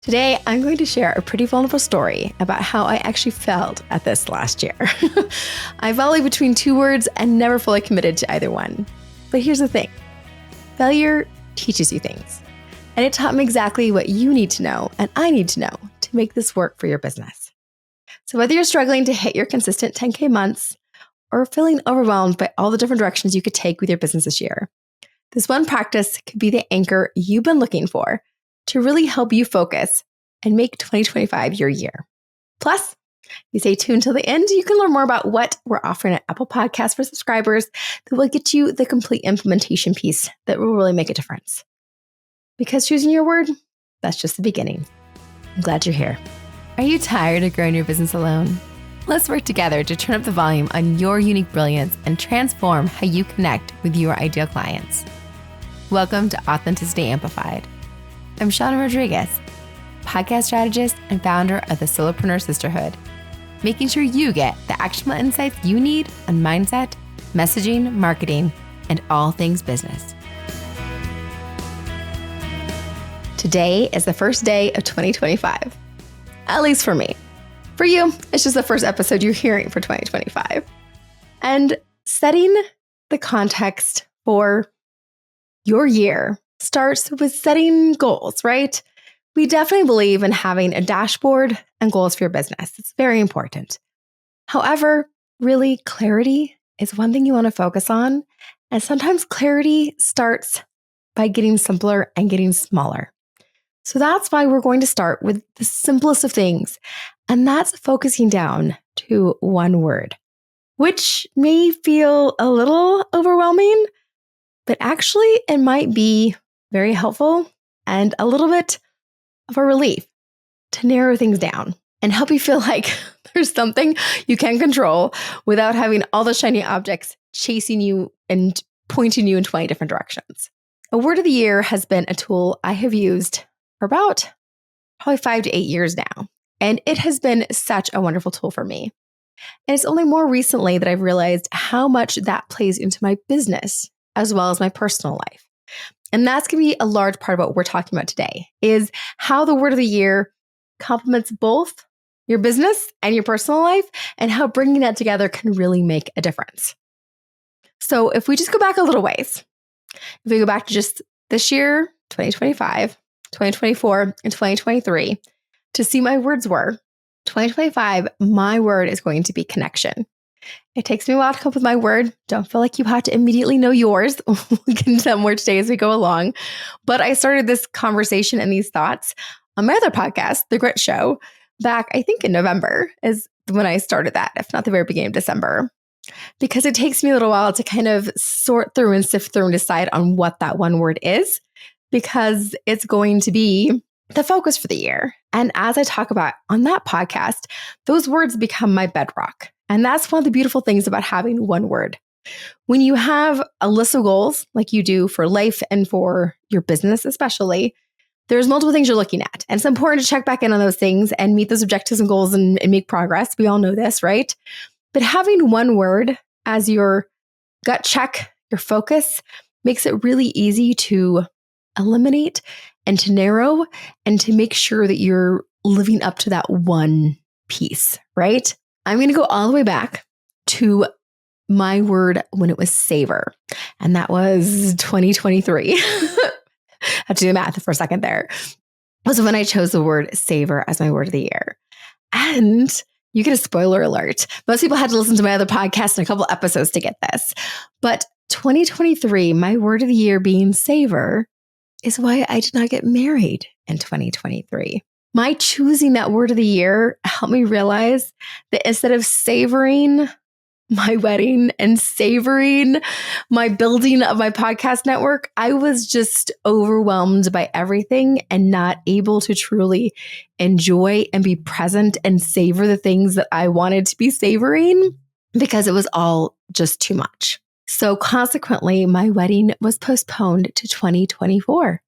Today, I'm going to share a pretty vulnerable story about how I actually failed at this last year. I volleyed between two words and never fully committed to either one. But here's the thing. Failure teaches you things. And it taught me exactly what you need to know and I need to know to make this work for your business. So whether you're struggling to hit your consistent 10K months or feeling overwhelmed by all the different directions you could take with your business this year, this one practice could be the anchor you've been looking for to really help you focus and make 2025 your year. Plus, you stay tuned till the end, you can learn more about what we're offering at Apple Podcasts for subscribers that will get you the complete implementation piece that will really make a difference. Because choosing your word, that's just the beginning. I'm glad you're here. Are you tired of growing your business alone? Let's work together to turn up the volume on your unique brilliance and transform how you connect with your ideal clients. Welcome to Authenticity Amplified. I'm Shawna Rodrigues, podcast strategist and founder of the Solopreneur Sisterhood, making sure you get the actionable insights you need on mindset, messaging, marketing, and all things business. Today is the first day of 2025, at least for me. For you, it's just the first episode you're hearing for 2025. And setting the context for your year starts with setting goals, right? We definitely believe in having a dashboard and goals for your business. It's very important. However, really, clarity is one thing you want to focus on. And sometimes clarity starts by getting simpler and getting smaller. So that's why we're going to start with the simplest of things. And that's focusing down to one word, which may feel a little overwhelming, but actually it might be very helpful and a little bit of a relief to narrow things down and help you feel like there's something you can control without having all the shiny objects chasing you and pointing you in 20 different directions. A word of the year has been a tool I have used for about probably 5 to 8 years now, and it has been such a wonderful tool for me. And it's only more recently that I've realized how much that plays into my business as well as my personal life. And that's going to be a large part of what we're talking about today, is how the word of the year complements both your business and your personal life and how bringing that together can really make a difference. So if we just go back a little ways, if we go back to just this year, 2025, 2024, and 2023, to see my words were, 2025, my word is going to be connection. It takes me a while to come up with my word. Don't feel like you have to immediately know yours. We can tell more today as we go along. But I started this conversation and these thoughts on my other podcast, The Grit Show, back, I think in November is when I started that, if not the very beginning of December. Because it takes me a little while to kind of sort through and sift through and decide on what that one word is, because it's going to be the focus for the year. And as I talk about on that podcast, those words become my bedrock. And that's one of the beautiful things about having one word. When you have a list of goals, like you do for life and for your business especially, there's multiple things you're looking at. And it's important to check back in on those things and meet those objectives and goals and make progress. We all know this, right? But having one word as your gut check, your focus, makes it really easy to eliminate and to narrow and to make sure that you're living up to that one piece, right? I'm going to go all the way back to my word when it was savor. And that was 2023. I have to do the math for a second there. Was when I chose the word savor as my word of the year. And you get a spoiler alert. Most people had to listen to my other podcast and a couple episodes to get this. But 2023, my word of the year being savor, is why I did not get married in 2023. My choosing that word of the year helped me realize that instead of savoring my wedding and savoring my building of my podcast network, I was just overwhelmed by everything and not able to truly enjoy and be present and savor the things that I wanted to be savoring because it was all just too much. So consequently, my wedding was postponed to 2024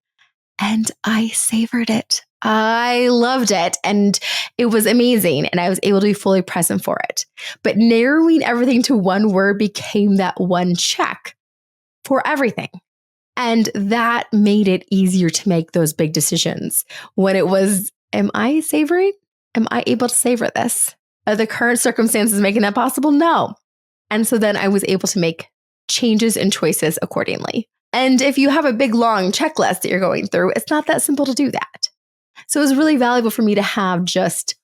and I savored it. I loved it and it was amazing and I was able to be fully present for it. But narrowing everything to one word became that one check for everything. And that made it easier to make those big decisions when it was am I savoring? Am I able to savor this? Are the current circumstances making that possible? No. And so then I was able to make changes and choices accordingly. And if you have a big, long checklist that you're going through, it's not that simple to do that. So it was really valuable for me to have just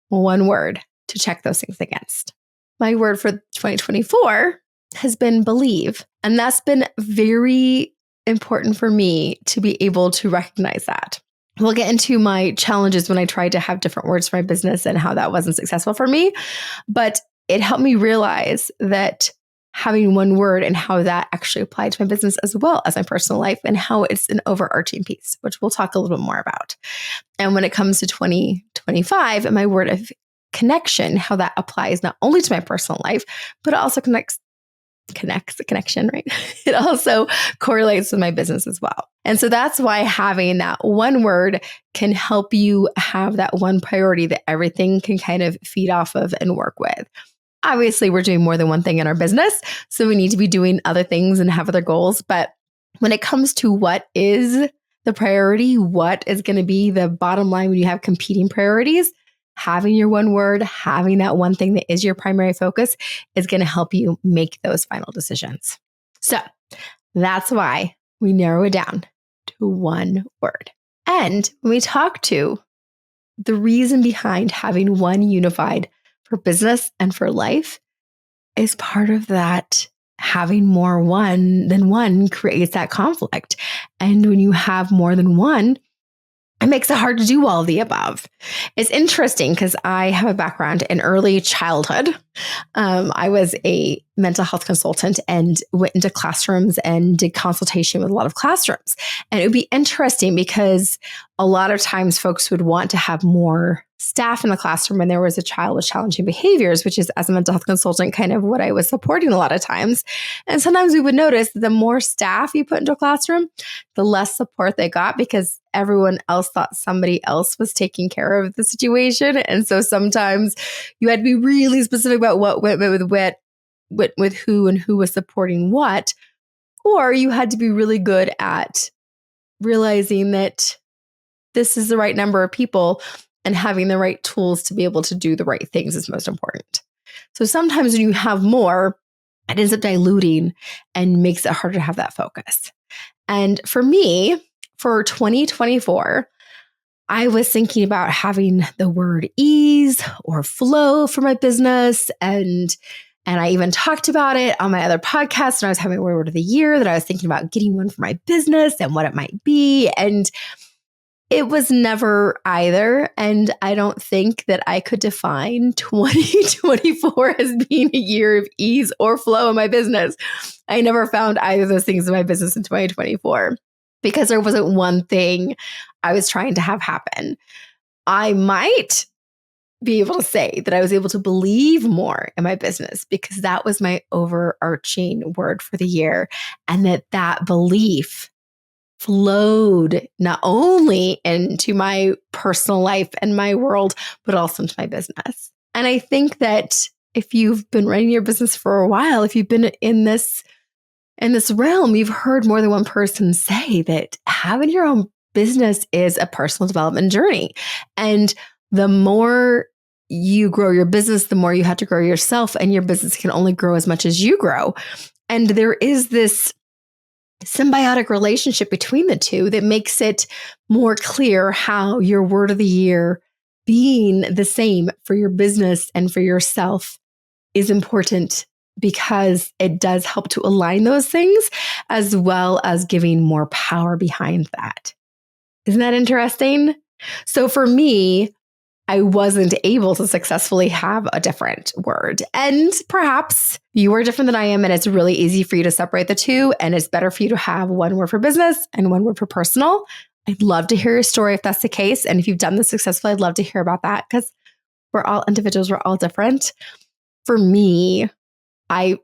one word to check those things against. My word for 2024 has been believe. And that's been very important for me to be able to recognize that. We'll get into my challenges when I tried to have different words for my business and how that wasn't successful for me. But it helped me realize that having one word and how that actually applied to my business as well as my personal life and how it's an overarching piece, which we'll talk a little bit more about. And when it comes to 2025 and my word of connection, how that applies not only to my personal life, but it also connects the connection, right? It also correlates with my business as well. And so that's why having that one word can help you have that one priority that everything can kind of feed off of and work with. Obviously, we're doing more than one thing in our business, so we need to be doing other things and have other goals. But when it comes to what is the priority, what is going to be the bottom line when you have competing priorities, having your one word, having that one thing that is your primary focus is going to help you make those final decisions. So that's why we narrow it down to one word. And when we talk to the reason behind having one unified for business and for life is part of that. Having more one than one creates that conflict. And when you have more than one, it makes it hard to do all of the above. It's interesting because I have a background in early childhood. I was a mental health consultant and went into classrooms and did consultation with a lot of classrooms. And it would be interesting because a lot of times folks would want to have more staff in the classroom when there was a child with challenging behaviors, which is, as a mental health consultant, kind of what I was supporting a lot of times. And sometimes we would notice the more staff you put into a classroom, the less support they got because everyone else thought somebody else was taking care of the situation. And so sometimes you had to be really specific about what went with who and who was supporting what, or you had to be really good at realizing that this is the right number of people and having the right tools to be able to do the right things is most important. So sometimes when you have more, it ends up diluting and makes it harder to have that focus. And for me, for 2024, I was thinking about having the word ease or flow for my business. And I even talked about it on my other podcast when I was having a word of the year that I was thinking about getting one for my business and what it might be. And it was never either. And I don't think that I could define 2024 as being a year of ease or flow in my business. I never found either of those things in my business in 2024 because there wasn't one thing I was trying to have happen. I might be able to say that I was able to believe more in my business because that was my overarching word for the year. And that belief flowed not only into my personal life and my world, but also into my business. And I think that if you've been running your business for a while, if you've been in this realm, you've heard more than one person say that having your own business is a personal development journey. And the more you grow your business, the more you have to grow yourself, and your business can only grow as much as you grow. And there is this symbiotic relationship between the two that makes it more clear how your word of the year being the same for your business and for yourself is important because it does help to align those things as well as giving more power behind that. Isn't that interesting? So for me, I wasn't able to successfully have a different word. And perhaps you are different than I am, and it's really easy for you to separate the two. And it's better for you to have one word for business and one word for personal. I'd love to hear your story if that's the case. And if you've done this successfully, I'd love to hear about that because we're all individuals. We're all different. For me, I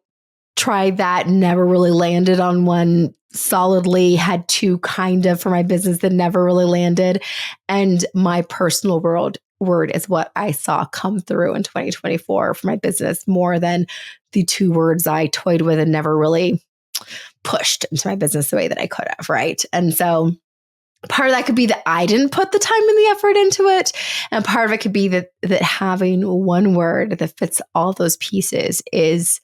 tried that, never really landed on one solidly, had two kind of for my business that never really landed. And my personal word is what I saw come through in 2024 for my business more than the two words I toyed with and never really pushed into my business the way that I could have, right? And so Part of that could be that I didn't put the time and the effort into it. And part of it could be that having one word that fits all those pieces is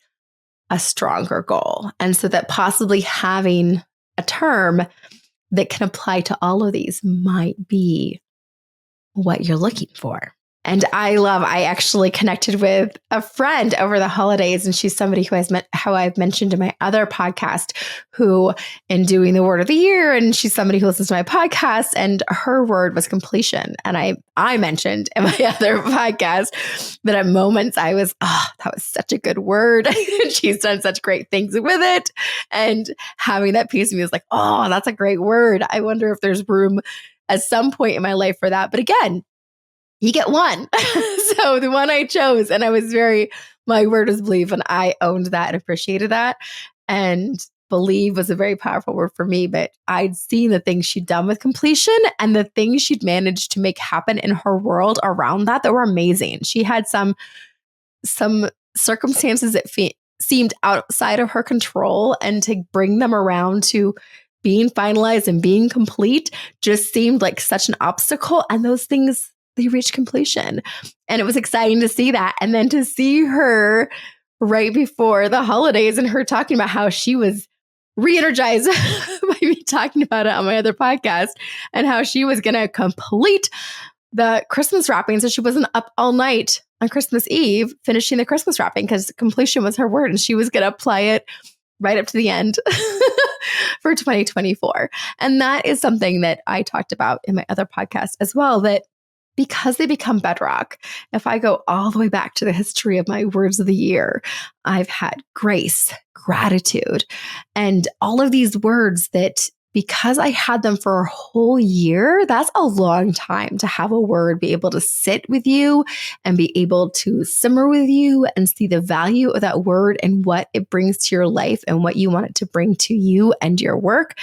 a stronger goal. And so that possibly having a term that can apply to all of these might be what you're looking for. And I actually connected with a friend over the holidays, and she's somebody who I've mentioned in my other podcast, who in doing the word of the year, and she's somebody who listens to my podcast, and her word was completion. And I mentioned in my other podcast that at moments I was, that was such a good word. She's done such great things with it. And having that piece of me was like, oh, that's a great word. I wonder if there's room at some point in my life for that. But again, you get one. So the one I chose, and my word is believe, and I owned that and appreciated that. And believe was a very powerful word for me, but I'd seen the things she'd done with completion and the things she'd managed to make happen in her world around that were amazing. She had some circumstances that seemed outside of her control, and to bring them around to being finalized and being complete just seemed like such an obstacle. And those things, they reached completion. And it was exciting to see that. And then to see her right before the holidays and her talking about how she was re-energized by me talking about it on my other podcast, and how she was going to complete the Christmas wrapping. So she wasn't up all night on Christmas Eve finishing the Christmas wrapping, because completion was her word, and she was going to apply it right up to the end for 2024. And that is something that I talked about in my other podcast as well, that because they become bedrock. If I go all the way back to the history of my words of the year, I've had grace, gratitude, and all of these words that, because I had them for a whole year, that's a long time to have a word be able to sit with you and be able to simmer with you and see the value of that word and what it brings to your life and what you want it to bring to you and your work.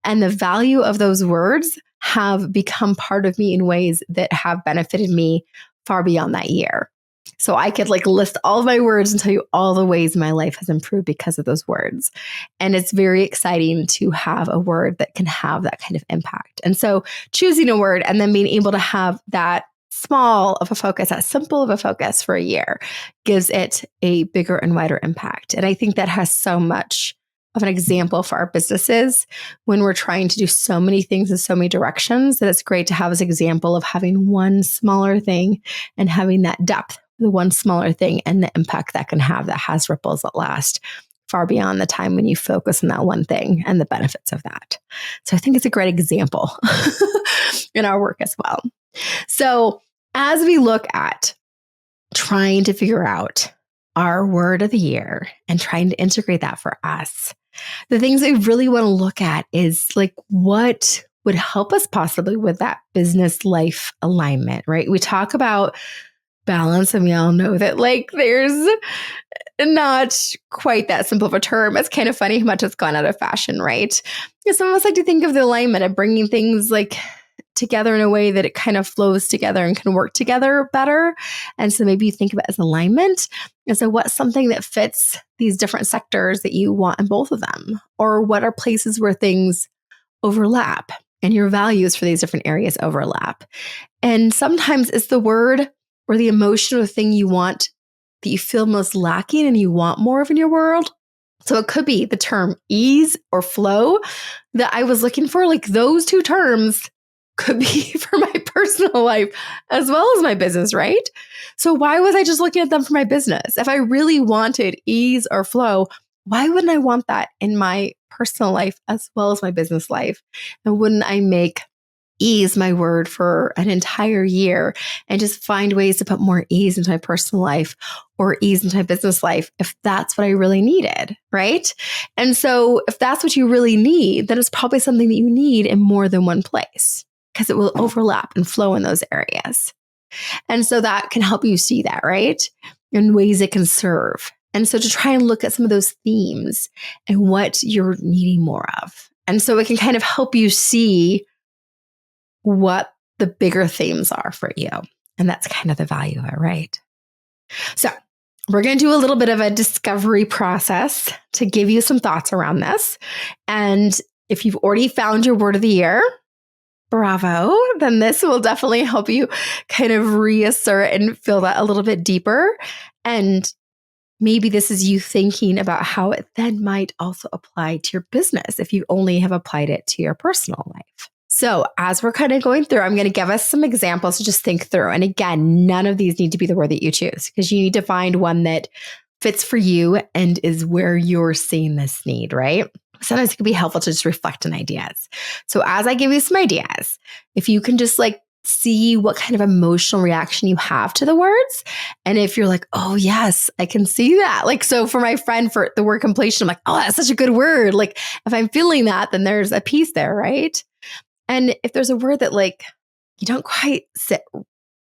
And the value of those words have become part of me in ways that have benefited me far beyond that year. So I could list all of my words and tell you all the ways my life has improved because of those words. And it's very exciting to have a word that can have that kind of impact. And so choosing a word and then being able to have that small of a focus, that simple of a focus for a year, gives it a bigger and wider impact. And I think that has so much of an example for our businesses when we're trying to do so many things in so many directions, that it's great to have this example of having one smaller thing and having that depth, the one smaller thing, and the impact that can have, that has ripples that last far beyond the time when you focus on that one thing and the benefits of that. So I think it's a great example in our work as well. So as we look at trying to figure out our word of the year and trying to integrate that for us, the things I really want to look at is what would help us possibly with that business life alignment, right? We talk about balance, and we all know that there's not quite that simple of a term. It's kind of funny how much it's gone out of fashion, right? Because some of us like to think of the alignment of bringing things together in a way that it kind of flows together and can work together better. And so maybe you think of it as alignment. And so what's something that fits these different sectors that you want in both of them? Or what are places where things overlap and your values for these different areas overlap? And sometimes it's the word or the emotion or the thing you want that you feel most lacking and you want more of in your world. So it could be the term ease or flow that I was looking for. Those two terms could be for my personal life as well as my business, right? So why was I just looking at them for my business? If I really wanted ease or flow, why wouldn't I want that in my personal life as well as my business life? And wouldn't I make ease my word for an entire year and just find ways to put more ease into my personal life or ease into my business life if that's what I really needed, right? And so if that's what you really need, then it's probably something that you need in more than one place, because it will overlap and flow in those areas. And so that can help you see that, right? In ways it can serve. And so to try and look at some of those themes and what you're needing more of. And so it can kind of help you see what the bigger themes are for you. And that's kind of the value of it, right? So we're going to do a little bit of a discovery process to give you some thoughts around this. And if you've already found your word of the year, bravo. Then this will definitely help you kind of reassert and feel that a little bit deeper. And maybe this is you thinking about how it then might also apply to your business if you only have applied it to your personal life. So as we're kind of going through, I'm going to give us some examples to just think through. And again, none of these need to be the word that you choose because you need to find one that fits for you and is where you're seeing this need, right? Sometimes it can be helpful to just reflect on ideas. So as I give you some ideas, if you can just like see what kind of emotional reaction you have to the words. And if you're like, oh yes, I can see that. Like, so for my friend, for the word completion, I'm like, oh, that's such a good word. Like if I'm feeling that, then there's a piece there, right? And if there's a word that like you don't quite sit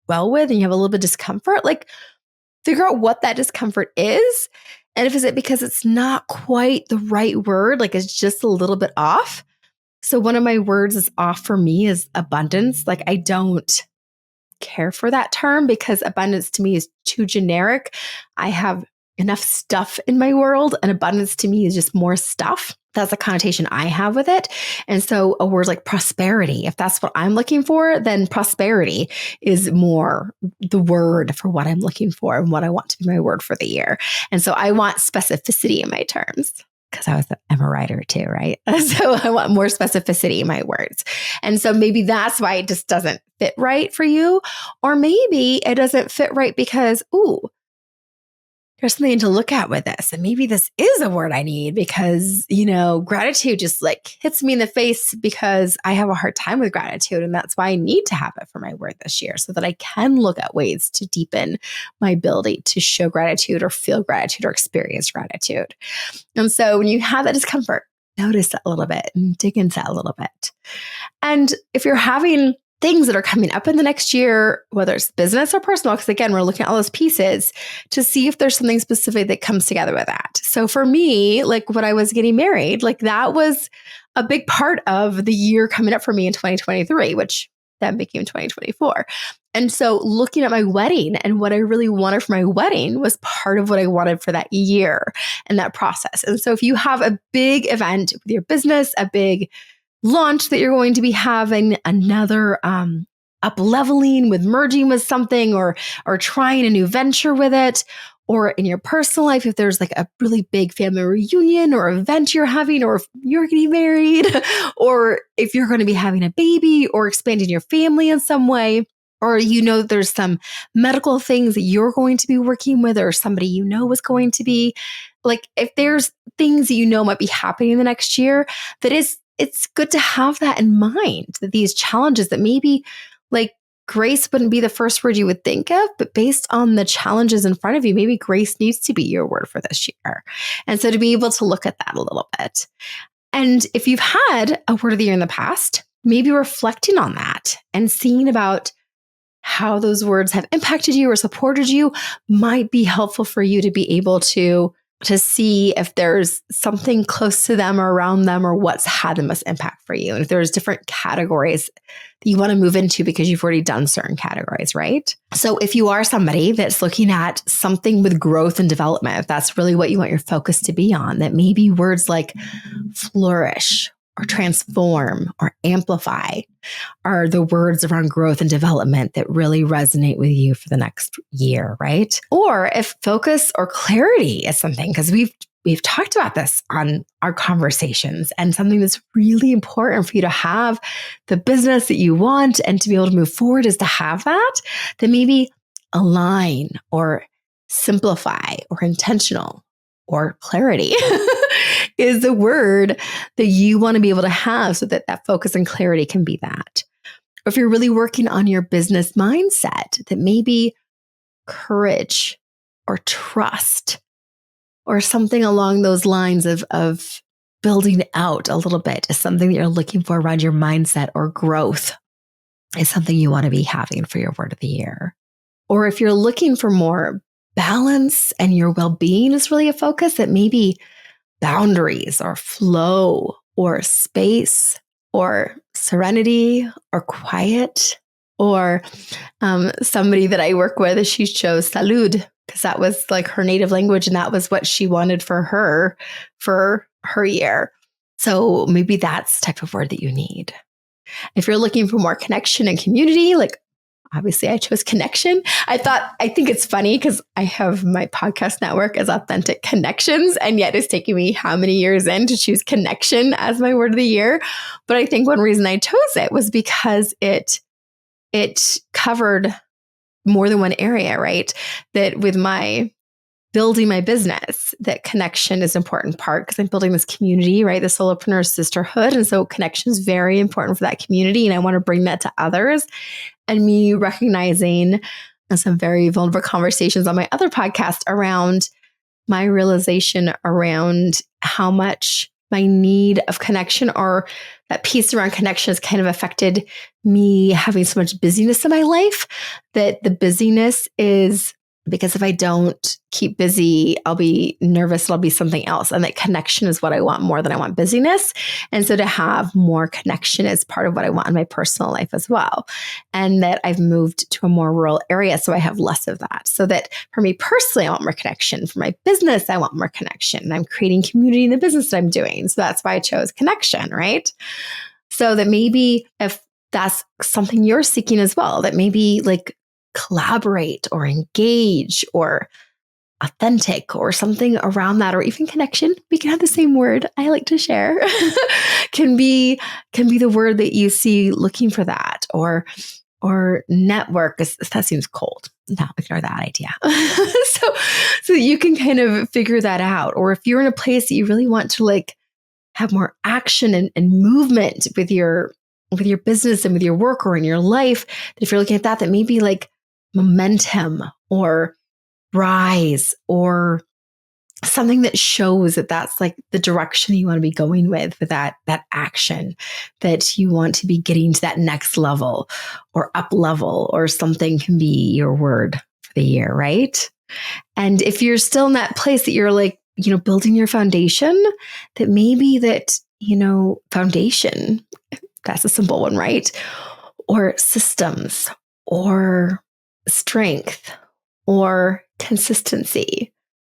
well with and you have a little bit of discomfort, like figure out what that discomfort is. And if is it because it's not quite the right word, like it's just a little bit off. So one of my words is off for me is abundance. Like I don't care for that term because abundance to me is too generic. I have enough stuff in my world and abundance to me is just more stuff. That's the connotation I have with it. And so a word like prosperity, if that's what I'm looking for, then prosperity is more the word for what I'm looking for and what I want to be my word for the year. And so I want specificity in my terms because I'm a writer too, right? So I want more specificity in my words. And so maybe that's why it just doesn't fit right for you. Or maybe it doesn't fit right because, ooh, there's something to look at with this. And maybe this is a word I need because, gratitude just like hits me in the face because I have a hard time with gratitude. And that's why I need to have it for my word this year so that I can look at ways to deepen my ability to show gratitude or feel gratitude or experience gratitude. And so when you have that discomfort, notice that a little bit and dig into that a little bit. And if you're having things that are coming up in the next year, whether it's business or personal, because again, we're looking at all those pieces to see if there's something specific that comes together with that. So for me, like when I was getting married, like that was a big part of the year coming up for me in 2023, which then became 2024. And so looking at my wedding and what I really wanted for my wedding was part of what I wanted for that year and that process. And so if you have a big event with your business, a big launch that you're going to be having, another up leveling with merging with something or trying a new venture with it, or in your personal life, if there's like a really big family reunion or event you're having, or if you're getting married, or if you're going to be having a baby or expanding your family in some way, or there's some medical things that you're going to be working with or somebody is going to be, like if there's things that might be happening in the next year, it's good to have that in mind, that these challenges that maybe like grace wouldn't be the first word you would think of, but based on the challenges in front of you, maybe grace needs to be your word for this year. And so to be able to look at that a little bit. And if you've had a word of the year in the past, maybe reflecting on that and seeing about how those words have impacted you or supported you might be helpful for you to be able to see if there's something close to them or around them or what's had the most impact for you. And if there's different categories that you want to move into because you've already done certain categories, right? So if you are somebody that's looking at something with growth and development, if that's really what you want your focus to be on, that maybe words like flourish or transform or amplify are the words around growth and development that really resonate with you for the next year, right? Or if focus or clarity is something, because we've talked about this on our conversations, and something that's really important for you to have the business that you want and to be able to move forward is to have that, then maybe align or simplify or intentional or clarity is the word that you want to be able to have so that focus and clarity can be that. Or if you're really working on your business mindset, that maybe courage or trust or something along those lines of building out a little bit is something that you're looking for around your mindset, or growth is something you want to be having for your word of the year. Or if you're looking for more balance and your well-being is really a focus, that maybe boundaries or flow or space or serenity or quiet. Or somebody that I work with, she chose salud because that was like her native language and that was what she wanted for her year. So maybe that's the type of word that you need. If you're looking for more connection and community, like obviously I chose connection. I think it's funny because I have my podcast network as Authentic Connections, and yet it's taking me how many years in to choose connection as my word of the year. But I think one reason I chose it was because it covered more than one area, right? That with my building my business, that connection is an important part because I'm building this community, right? The solopreneur sisterhood. And so connection is very important for that community. And I want to bring that to others. And me recognizing some very vulnerable conversations on my other podcast around my realization around how much my need of connection or that piece around connection has kind of affected me having so much busyness in my life, that the busyness is because if I don't keep busy, I'll be nervous, it'll be something else. And that connection is what I want more than I want busyness. And so to have more connection is part of what I want in my personal life as well. And that I've moved to a more rural area, so I have less of that. So that for me personally, I want more connection. For my business, I want more connection. And I'm creating community in the business that I'm doing. So that's why I chose connection, right? So that maybe if that's something you're seeking as well, that maybe like collaborate or engage or authentic or something around that, or even connection. We can have the same word I like to share can be the word that you see looking for that, or network. That seems cold. No, ignore that idea. so you can kind of figure that out. Or if you're in a place that you really want to like have more action and movement with your business and with your work or in your life, that if you're looking at that maybe like momentum or rise or something that shows that that's like the direction you want to be going with that action, that you want to be getting to that next level or up level or something, can be your word for the year, right? And if you're still in that place that you're like, building your foundation, that maybe that, foundation, that's a simple one, right? Or systems or strength or consistency,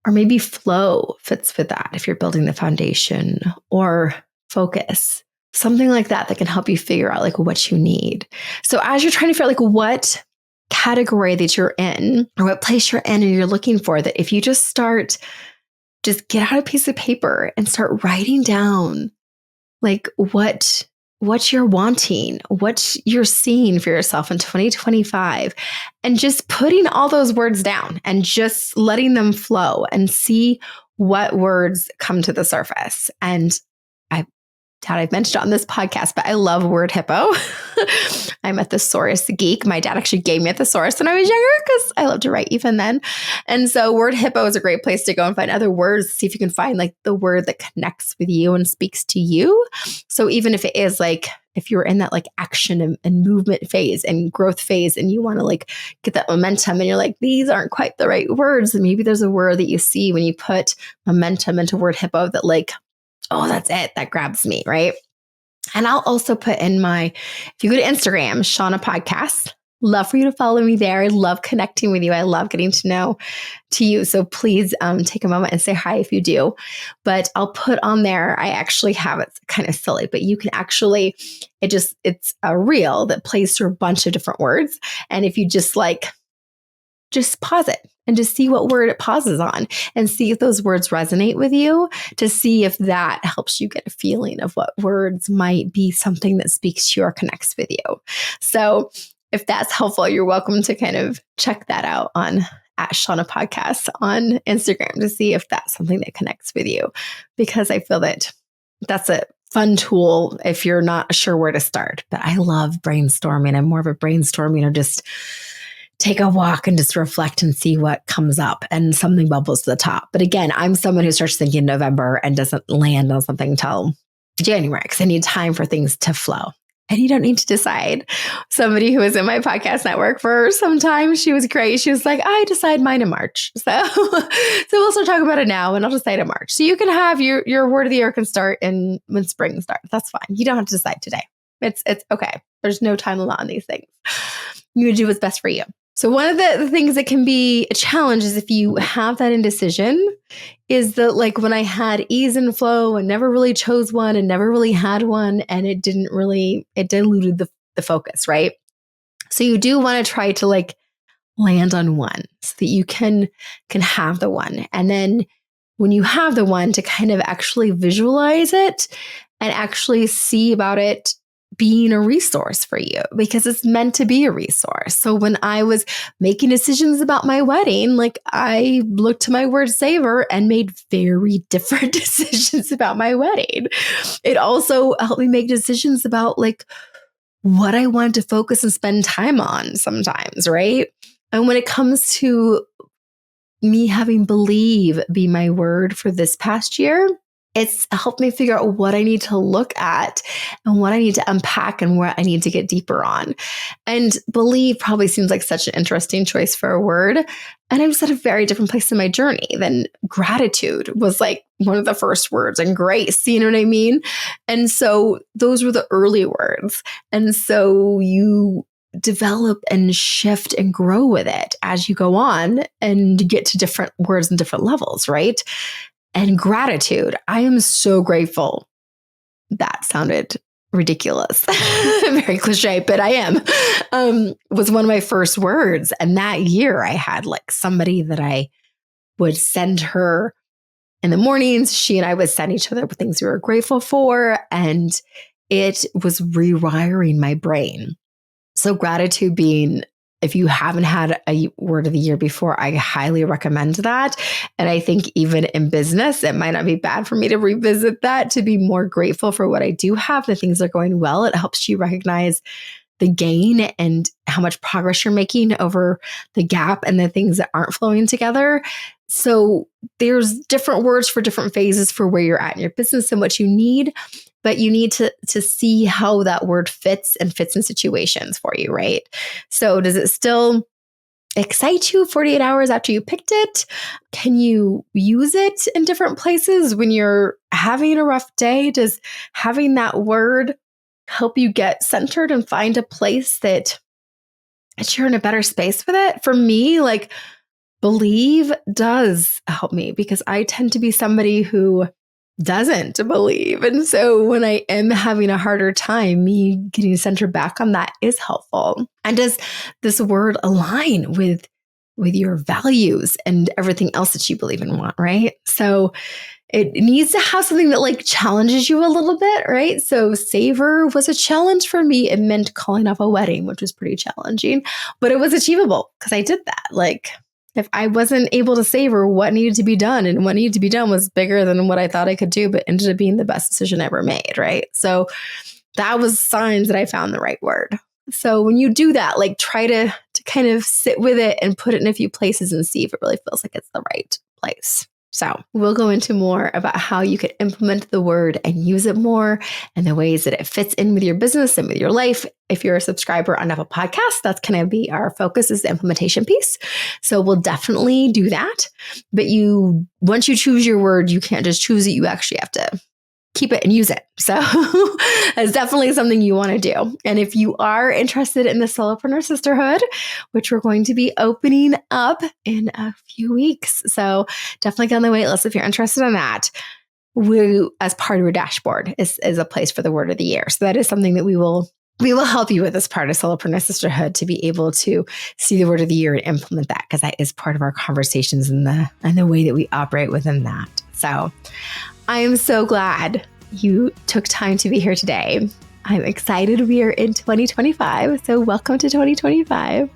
or maybe flow fits with that if you're building the foundation, or focus, something like that can help you figure out like what you need. So as you're trying to figure out like what category that you're in or what place you're in and you're looking for, that if you just get out a piece of paper and start writing down like what you're wanting, what you're seeing for yourself in 2025, and just putting all those words down and just letting them flow and see what words come to the surface. And I've mentioned it on this podcast, but I love word hippo. I'm a thesaurus geek. My dad actually gave me a thesaurus when I was younger because I love to write even then. And so word hippo is a great place to go and find other words, see if you can find like the word that connects with you and speaks to you. So even if it is like, if you're in that like action and movement phase and growth phase and you want to like get that momentum and you're like, these aren't quite the right words, and maybe there's a word that you see when you put momentum into word hippo that like, oh, that's it. That grabs me, right? And I'll also put in if you go to Instagram, Shawna Podcast, love for you to follow me there. I love connecting with you. I love getting to know to you. So please take a moment and say hi if you do. But I'll put on there, I actually have, it's kind of silly, but you can actually, it's a reel that plays through a bunch of different words. And if you just pause it and just see what word it pauses on and see if those words resonate with you, to see if that helps you get a feeling of what words might be something that speaks to you or connects with you. So if that's helpful, you're welcome to kind of check that out on @Shawna Podcast on Instagram to see if that's something that connects with you, because I feel that that's a fun tool if you're not sure where to start. But I love brainstorming. I'm more of a brainstorming, just take a walk and just reflect and see what comes up, and something bubbles to the top. But again, I'm someone who starts thinking in November and doesn't land on something until January, because I need time for things to flow. And you don't need to decide. Somebody who was in my podcast network for some time, she was great. She was like, I decide mine in March. So we'll start talking about it now and I'll decide in March. So you can have your word of the year can start when spring starts. That's fine. You don't have to decide today. It's okay. There's no time limit on these things. You do what's best for you. So one of the things that can be a challenge is if you have that indecision is that like when I had ease and flow and never really chose one and never really had one and it diluted the focus, right? So you do want to try to like land on one so that you can have the one. And then when you have the one to kind of actually visualize it and actually see about it being a resource for you because it's meant to be a resource. So when I was making decisions about my wedding, like I looked to my word savor and made very different decisions about my wedding. It also helped me make decisions about like what I wanted to focus and spend time on sometimes, right? And when it comes to me having believe be my word for this past year, it's helped me figure out what I need to look at and what I need to unpack and where I need to get deeper on. And believe probably seems like such an interesting choice for a word. And I was at a very different place in my journey than gratitude was like one of the first words and grace, you know what I mean? And so those were the early words. And so you develop and shift and grow with it as you go on and get to different words and different levels, right? And gratitude. I am so grateful. That sounded ridiculous. Very cliche, but I am. Was one of my first words. And that year I had like somebody that I would send her in the mornings. She and I would send each other things we were grateful for. And it was rewiring my brain. So gratitude being, if you haven't had a word of the year before, I highly recommend that. And I think even in business, it might not be bad for me to revisit that, to be more grateful for what I do have, the things that are going well. It helps you recognize the gain and how much progress you're making over the gap and the things that aren't flowing together. So there's different words for different phases for where you're at in your business and what you need. But you need to see how that word fits in situations for you, right? So does it still excite you 48 hours after you picked it? Can you use it in different places when you're having a rough day? Does having that word help you get centered and find a place that you're in a better space with it? For me, like believe does help me because I tend to be somebody who doesn't believe. And so when I am having a harder time, me getting centered back on that is helpful. And does this word align with your values and everything else that you believe and want, right? So it needs to have something that like challenges you a little bit, right? So savor was a challenge for me. It meant calling off a wedding, which was pretty challenging, but it was achievable because I did that. Like if I wasn't able to savor what needed to be done, and what needed to be done was bigger than what I thought I could do, but ended up being the best decision I ever made, right? So that was signs that I found the right word. So when you do that, like try to kind of sit with it and put it in a few places and see if it really feels like it's the right place. So we'll go into more about how you could implement the word and use it more and the ways that it fits in with your business and with your life. If you're a subscriber on Apple Podcasts, that's going to be our focus, is the implementation piece. So we'll definitely do that. But once you choose your word, you can't just choose it. You actually have to keep it and use it. So that's definitely something you want to do. And if you are interested in the Solopreneur Sisterhood, which we're going to be opening up in a few weeks. So definitely get on the wait list if you're interested in that. We, as part of your dashboard, is a place for the word of the year. So that is something that we will help you with as part of Solopreneur Sisterhood to be able to see the word of the year and implement that, because that is part of our conversations and the way that we operate within that. So I am so glad you took time to be here today. I'm excited we are in 2025. So welcome to 2025.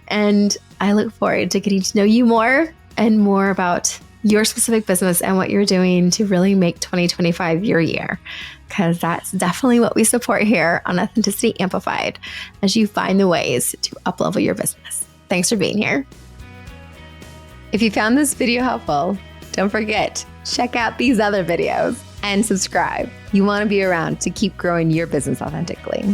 And I look forward to getting to know you more and more about your specific business and what you're doing to really make 2025 your year, because that's definitely what we support here on Authenticity Amplified as you find the ways to uplevel your business. Thanks for being here. If you found this video helpful, don't forget, check out these other videos and subscribe. You want to be around to keep growing your business authentically.